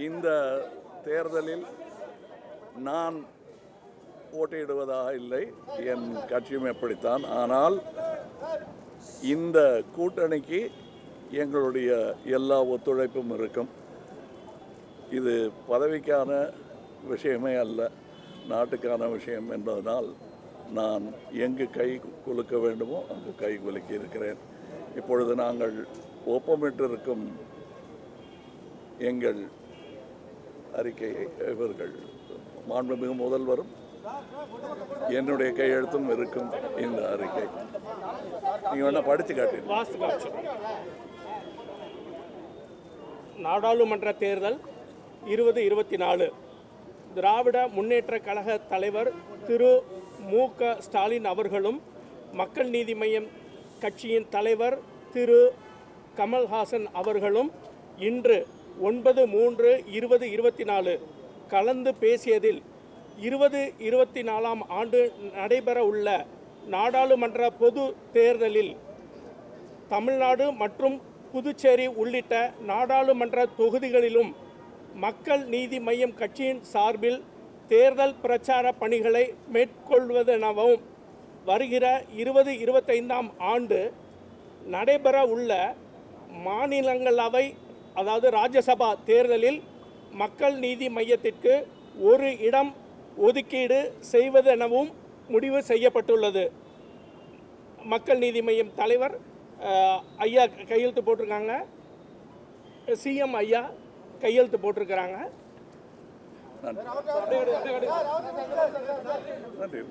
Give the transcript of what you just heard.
இந்த தேர்தலில் நான் போட்டியிடுவதாக இல்லை, என் கட்சியும் எப்படித்தான். ஆனால் இந்த கூட்டணிக்கு எங்களுடைய எல்லா ஒத்துழைப்பும் இருக்கும். இது பதவிக்கான விஷயமே அல்ல, நாட்டுக்கான விஷயம் என்பதனால் நான் எங்கு கை குலுக்க வேண்டுமோ அங்கு கை குலுக்கி இருக்கிறேன். இப்பொழுது நாங்கள் ஒப்பமிட்டிருக்கும் எங்கள் அறிக்கையை இவர்கள் மாண்புமிகு முதல்வரும் என்னுடைய கையெழுத்தும் இருக்கும். இந்த அறிக்கை நீங்கள் வேணா படித்து காட்டீங்க. நாடாளுமன்ற தேர்தல் 2024 திராவிட முன்னேற்ற கழக தலைவர் திரு மு.க. ஸ்டாலின் அவர்களும் மக்கள் நீதி மய்யம் கட்சியின் தலைவர் திரு கமல்ஹாசன் அவர்களும் இன்று 9/3/2024 கலந்து பேசியதில் 2024ஆம் ஆண்டு நடைபெற உள்ள நாடாளுமன்ற பொது தேர்தலில் தமிழ்நாடு மற்றும் புதுச்சேரி உள்ளிட்ட நாடாளுமன்ற தொகுதிகளிலும் மக்கள் நீதி மய்யம் கட்சியின் சார்பில் தேர்தல் பிரச்சார பணிகளை மேற்கொள்வதெனவும் வருகிற 2025ஆம் ஆண்டு நடைபெற உள்ள மாநிலங்களவை அதாவது ராஜ்யசபா தேர்தலில் மக்கள் நீதி மய்யத்திற்கு ஒரு இடம் ஒதுக்கீடு செய்வதெனவும் முடிவு செய்யப்பட்டுள்ளது. மக்கள் நீதி மய்யம் தலைவர் ஐயா கையெழுத்து போட்டிருக்காங்க, சிஎம் ஐயா கையெழுத்து போட்டிருக்கிறாங்க. நன்றி.